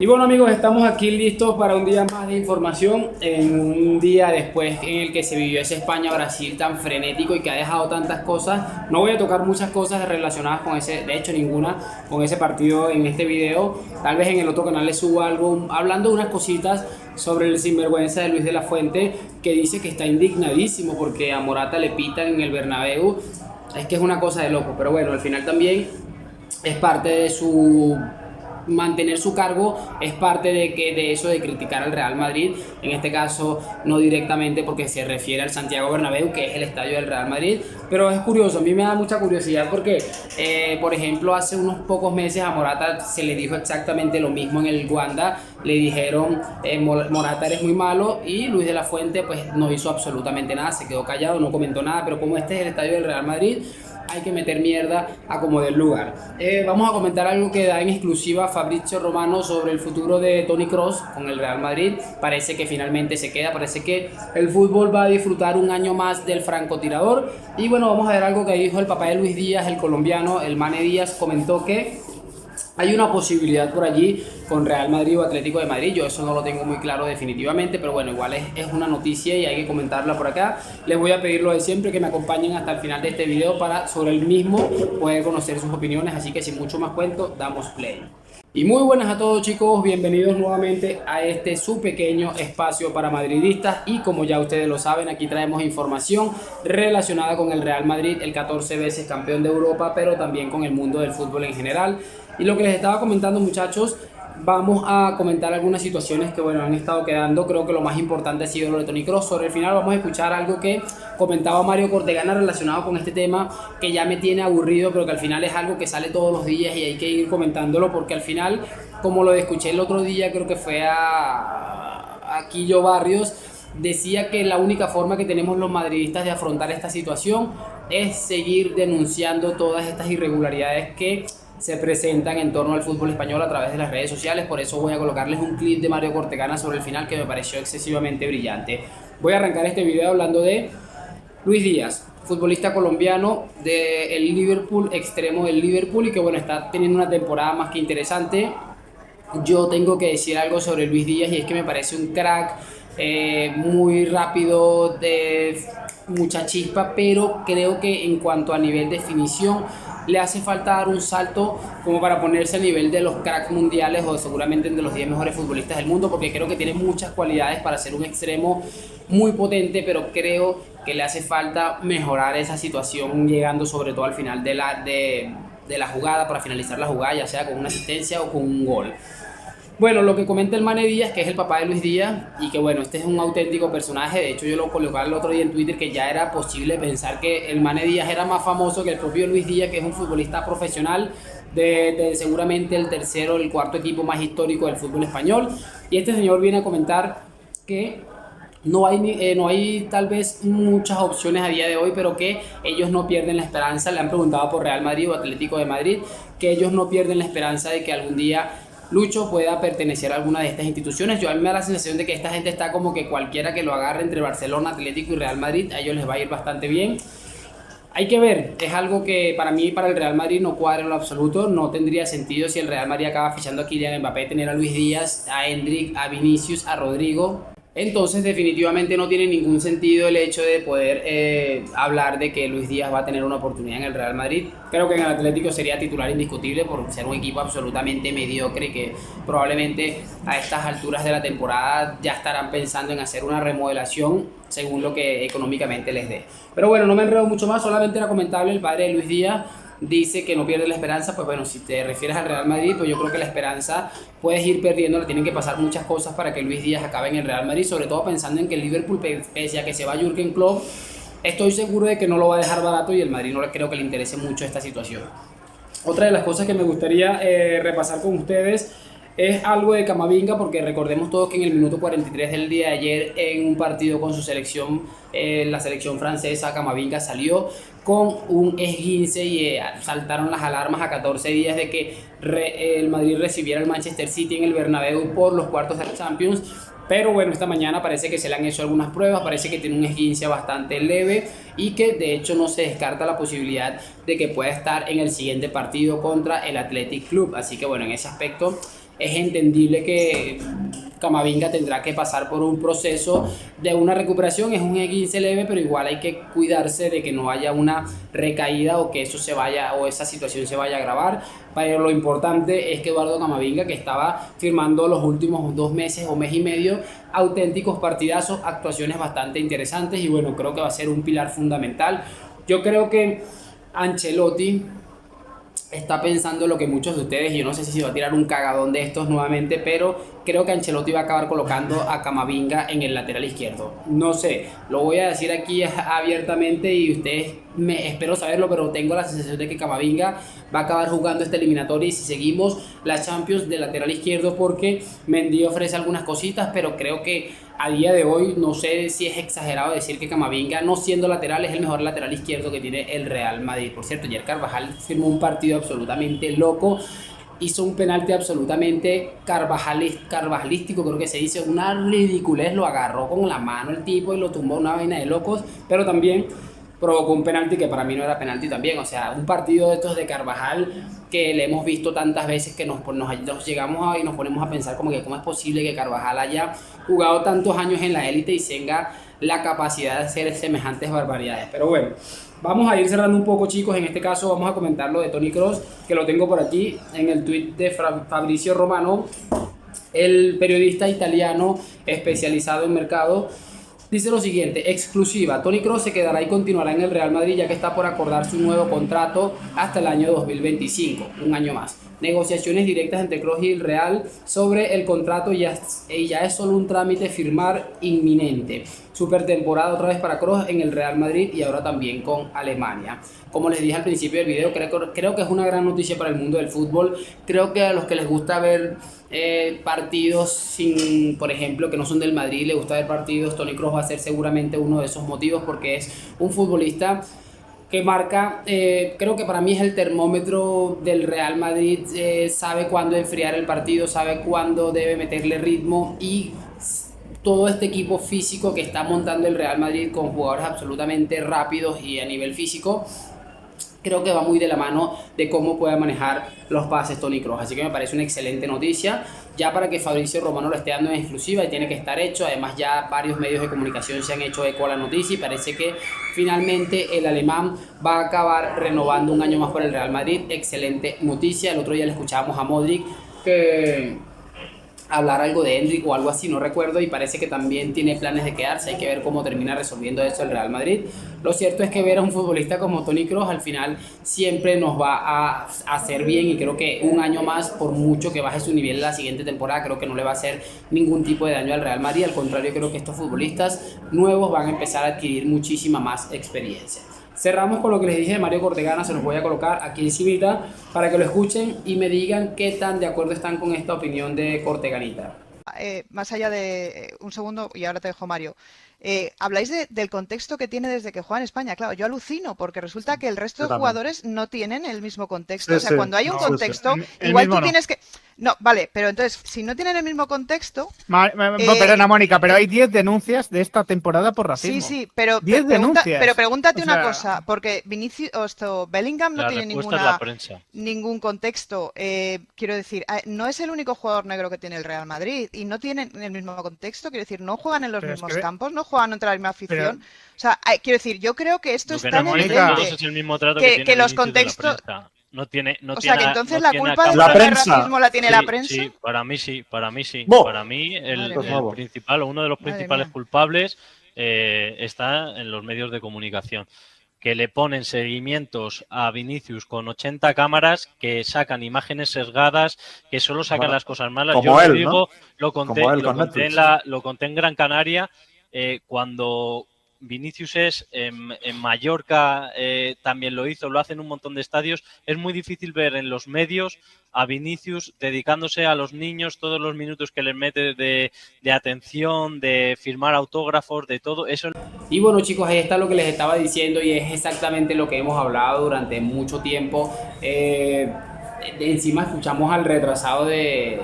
Y bueno amigos, estamos aquí listos para un día más de información, en un día después en el que se vivió ese España-Brasil tan frenético y que ha dejado tantas cosas. No voy a tocar muchas cosas relacionadas con ese, de hecho ninguna, con ese partido en este video. Tal vez en el otro canal les subo algo hablando de unas cositas sobre el sinvergüenza de Luis de la Fuente, que dice que está indignadísimo porque a Morata le pitan en el Bernabéu. Es que es una cosa de loco, pero bueno, al final también es parte de su mantener su cargo, es parte de eso de criticar al Real Madrid, en este caso no directamente porque se refiere al Santiago Bernabéu, que es el estadio del Real Madrid, pero es curioso, a mí me da mucha curiosidad porque por ejemplo hace unos pocos meses a Morata se le dijo exactamente lo mismo en el Wanda, le dijeron Morata eres muy malo, y Luis de la Fuente pues no hizo absolutamente nada, se quedó callado, no comentó nada, pero como este es el estadio del Real Madrid, hay que meter mierda a como del lugar. Vamos a comentar algo que da en exclusiva Fabrizio Romano sobre el futuro de Toni Kroos con el Real Madrid. Parece que finalmente se queda, parece que el fútbol va a disfrutar un año más del francotirador. Y bueno, vamos a ver algo que dijo el papá de Luis Díaz, el colombiano, el Mane Díaz, comentó que hay una posibilidad por allí con Real Madrid o Atlético de Madrid. Yo eso no lo tengo muy claro definitivamente, pero bueno, igual es una noticia y hay que comentarla por acá. Les voy a pedir lo de siempre, que me acompañen hasta el final de este video para sobre el mismo poder conocer sus opiniones. Así que sin mucho más cuento, damos play. Y muy buenas a todos chicos, bienvenidos nuevamente a este su pequeño espacio para madridistas, y como ya ustedes lo saben, aquí traemos información relacionada con el Real Madrid, el 14 veces campeón de Europa, pero también con el mundo del fútbol en general. Y lo que les estaba comentando, muchachos, vamos a comentar algunas situaciones que bueno han estado quedando. Creo que lo más importante ha sido lo de Toni Kroos. Sobre el final vamos a escuchar algo que comentaba Mario Cortegana relacionado con este tema, que ya me tiene aburrido, pero que al final es algo que sale todos los días y hay que ir comentándolo, porque al final, como lo escuché el otro día, creo que fue a Quillo Barrios, decía que la única forma que tenemos los madridistas de afrontar esta situación es seguir denunciando todas estas irregularidades que se presentan en torno al fútbol español a través de las redes sociales. Por eso voy a colocarles un clip de Mario Cortegana sobre el final que me pareció excesivamente brillante. Voy a arrancar este video hablando de Luis Díaz, futbolista colombiano del Liverpool, extremo del Liverpool, y que bueno, está teniendo una temporada más que interesante. Yo tengo que decir algo sobre Luis Díaz, y es que me parece un crack, muy rápido, de mucha chispa, pero creo que en cuanto a nivel de definición le hace falta dar un salto como para ponerse a nivel de los cracks mundiales o seguramente de los 10 mejores futbolistas del mundo, porque creo que tiene muchas cualidades para ser un extremo muy potente, pero creo que le hace falta mejorar esa situación llegando sobre todo al final de la jugada, para finalizar la jugada, ya sea con una asistencia o con un gol. Bueno, lo que comenta el Mane Díaz, que es el papá de Luis Díaz, y que bueno, este es un auténtico personaje. De hecho, yo lo colocaba el otro día en Twitter, que ya era posible pensar que el Mane Díaz era más famoso que el propio Luis Díaz, que es un futbolista profesional de seguramente el tercero o el cuarto equipo más histórico del fútbol español. Y este señor viene a comentar que no hay tal vez muchas opciones a día de hoy, pero que ellos no pierden la esperanza. Le han preguntado por Real Madrid o Atlético de Madrid, que ellos no pierden la esperanza de que algún día Lucho pueda pertenecer a alguna de estas instituciones. A mí me da la sensación de que esta gente está como que cualquiera que lo agarre entre Barcelona, Atlético y Real Madrid, a ellos les va a ir bastante bien. Hay que ver, es algo que para mí, para el Real Madrid, no cuadra en lo absoluto. No tendría sentido si el Real Madrid acaba fichando a Kylian Mbappé, tener a Luis Díaz, a Endrick, a Vinicius, a Rodrigo. Entonces definitivamente no tiene ningún sentido el hecho de poder hablar de que Luis Díaz va a tener una oportunidad en el Real Madrid. Creo que en el Atlético sería titular indiscutible por ser un equipo absolutamente mediocre, que probablemente a estas alturas de la temporada ya estarán pensando en hacer una remodelación según lo que económicamente les dé. Pero bueno, no me enredo mucho más, solamente era comentable. El padre de Luis Díaz dice que no pierde la esperanza. Pues bueno, si te refieres al Real Madrid, pues yo creo que la esperanza puedes ir perdiendo, le tienen que pasar muchas cosas para que Luis Díaz acabe en el Real Madrid, sobre todo pensando en que el Liverpool, pese a que se va Jürgen Klopp, estoy seguro de que no lo va a dejar barato, y el Madrid no creo que le interese mucho esta situación. Otra de las cosas que me gustaría repasar con ustedes es algo de Camavinga, porque recordemos todos que en el minuto 43 del día de ayer, en un partido con su selección, la selección francesa, Camavinga salió con un esguince y saltaron las alarmas a 14 días de que el Madrid recibiera el Manchester City en el Bernabéu por los cuartos de la Champions. Pero bueno, esta mañana parece que se le han hecho algunas pruebas, parece que tiene un esguince bastante leve y que de hecho no se descarta la posibilidad de que pueda estar en el siguiente partido contra el Athletic Club. Así que bueno, en ese aspecto es entendible que Camavinga tendrá que pasar por un proceso de una recuperación. Es un esguince leve, pero igual hay que cuidarse de que no haya una recaída o que eso se vaya, o esa situación se vaya a agravar. Pero lo importante es que Eduardo Camavinga, que estaba firmando los últimos 2 meses o mes y medio, auténticos partidazos, actuaciones bastante interesantes, y bueno, creo que va a ser un pilar fundamental. Yo creo que Ancelotti está pensando lo que muchos de ustedes, yo no sé si se va a tirar un cagadón de estos nuevamente, pero creo que Ancelotti va a acabar colocando a Camavinga en el lateral izquierdo. No sé, lo voy a decir aquí abiertamente y ustedes espero saberlo, pero tengo la sensación de que Camavinga va a acabar jugando esta eliminatoria y si seguimos la Champions de lateral izquierdo, porque Mendy ofrece algunas cositas, pero creo que a día de hoy no sé si es exagerado decir que Camavinga, no siendo lateral, es el mejor lateral izquierdo que tiene el Real Madrid. Por cierto, ayer Carvajal firmó un partido absolutamente loco, hizo un penalti absolutamente carvajalístico, creo que se dice, una ridiculez, lo agarró con la mano el tipo y lo tumbó, una vaina de locos, pero también provocó un penalti que para mí no era penalti también. O sea, un partido de estos de Carvajal que le hemos visto tantas veces que nos llegamos a, y nos ponemos a pensar como que cómo es posible que Carvajal haya jugado tantos años en la élite y tenga la capacidad de hacer semejantes barbaridades. Pero bueno, vamos a ir cerrando un poco, chicos. En este caso vamos a comentar lo de Toni Kroos, que lo tengo por aquí en el tweet de Fabrizio Romano, el periodista italiano especializado en mercado. Dice lo siguiente: exclusiva, Toni Kroos se quedará y continuará en el Real Madrid, ya que está por acordar su nuevo contrato hasta el año 2025, un año más. Negociaciones directas entre Kroos y el Real sobre el contrato ya es solo un trámite firmar inminente. Super temporada otra vez para Kroos en el Real Madrid y ahora también con Alemania. Como les dije al principio del video, creo que es una gran noticia para el mundo del fútbol. Creo que a los que les gusta ver partidos sin, por ejemplo, que no son del Madrid, les gusta ver partidos, Toni Kroos va a ser seguramente uno de esos motivos, porque es un futbolista que marca, creo que para mí es el termómetro del Real Madrid. Sabe cuándo enfriar el partido, sabe cuándo debe meterle ritmo, y todo este equipo físico que está montando el Real Madrid con jugadores absolutamente rápidos y a nivel físico, creo que va muy de la mano de cómo puede manejar los pases Toni Kroos. Así que me parece una excelente noticia, ya para que Fabrizio Romano lo esté dando en exclusiva, y tiene que estar hecho. Además, ya varios medios de comunicación se han hecho eco a la noticia y parece que finalmente el alemán va a acabar renovando un año más por el Real Madrid. Excelente noticia. El otro día le escuchábamos a Modric que hablar algo de Endrick o algo así, no recuerdo, y parece que también tiene planes de quedarse. Hay que ver cómo termina resolviendo eso el Real Madrid. Lo cierto es que ver a un futbolista como Toni Kroos al final siempre nos va a hacer bien, y creo que un año más, por mucho que baje su nivel la siguiente temporada, creo que no le va a hacer ningún tipo de daño al Real Madrid. Al contrario, creo que estos futbolistas nuevos van a empezar a adquirir muchísima más experiencia. Cerramos con lo que les dije de Mario Cortegana, se los voy a colocar aquí encima para que lo escuchen y me digan qué tan de acuerdo están con esta opinión de Corteganita. Más allá de un segundo, y ahora te dejo, Mario. Habláis del contexto que tiene desde que juega en España. Claro, yo alucino porque resulta que el resto de jugadores no tienen el mismo contexto. O sea, cuando hay un contexto, igual tú tienes que... No, vale, pero entonces, si no tienen el mismo contexto... Perdona, Mónica, pero hay 10 denuncias de esta temporada por racismo. Sí, pero... 10 denuncias. Pero pregúntate una cosa, porque Bellingham no tiene ningún contexto. Quiero decir, no es el único jugador negro que tiene el Real Madrid y no tienen el mismo contexto. Quiero decir, no juegan en los mismos campos, no juegan entre la misma afición. O sea, quiero decir, yo creo que esto es tan evidente es el mismo trato que los contextos... No tiene, o sea, que entonces la culpa del racismo la tiene la prensa. Sí, para mí sí. Para mí el principal, o uno de los principales culpables está en los medios de comunicación, que le ponen seguimientos a Vinicius con 80 cámaras, que sacan imágenes sesgadas, que solo sacan las cosas malas. Como yo él, digo, ¿no? lo conté en Gran Canaria, cuando Vinicius es en Mallorca, también lo hizo, lo hace en un montón de estadios. Es muy difícil ver en los medios a Vinicius dedicándose a los niños todos los minutos que les mete de atención, de firmar autógrafos, de todo eso. Y bueno, chicos, ahí está lo que les estaba diciendo, y es exactamente lo que hemos hablado durante mucho tiempo. Encima escuchamos al retrasado de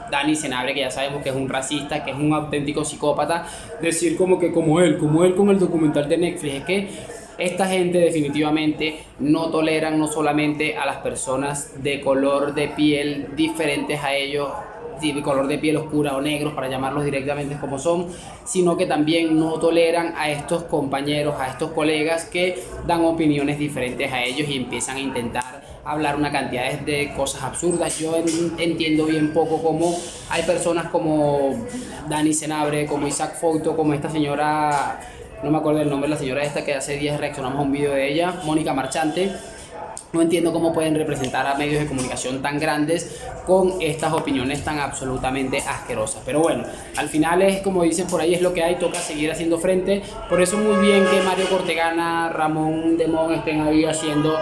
Dani Senabre, que ya sabemos que es un racista, que es un auténtico psicópata, decir como él con el documental de Netflix. Es que esta gente definitivamente no toleran no solamente a las personas de color de piel diferentes a ellos, de color de piel oscura o negros, para llamarlos directamente como son, sino que también no toleran a estos compañeros, a estos colegas que dan opiniones diferentes a ellos y empiezan a intentar hablar una cantidad de cosas absurdas. Yo entiendo bien poco cómo hay personas como Dani Senabre, como Isaac Foto, como esta señora, no me acuerdo el nombre de la señora esta que hace días reaccionamos a un video de ella, Mónica Marchante. No entiendo cómo pueden representar a medios de comunicación tan grandes con estas opiniones tan absolutamente asquerosas. Pero bueno, al final es como dicen por ahí, es lo que hay, toca seguir haciendo frente. Por eso muy bien que Mario Cortegana, Ramón Demón estén ahí haciendo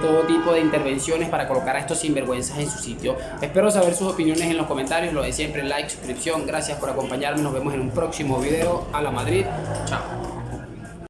todo tipo de intervenciones para colocar a estos sinvergüenzas en su sitio. Espero saber sus opiniones en los comentarios, lo de siempre, like, suscripción. Gracias por acompañarme, nos vemos en un próximo video. A la Madrid, chao.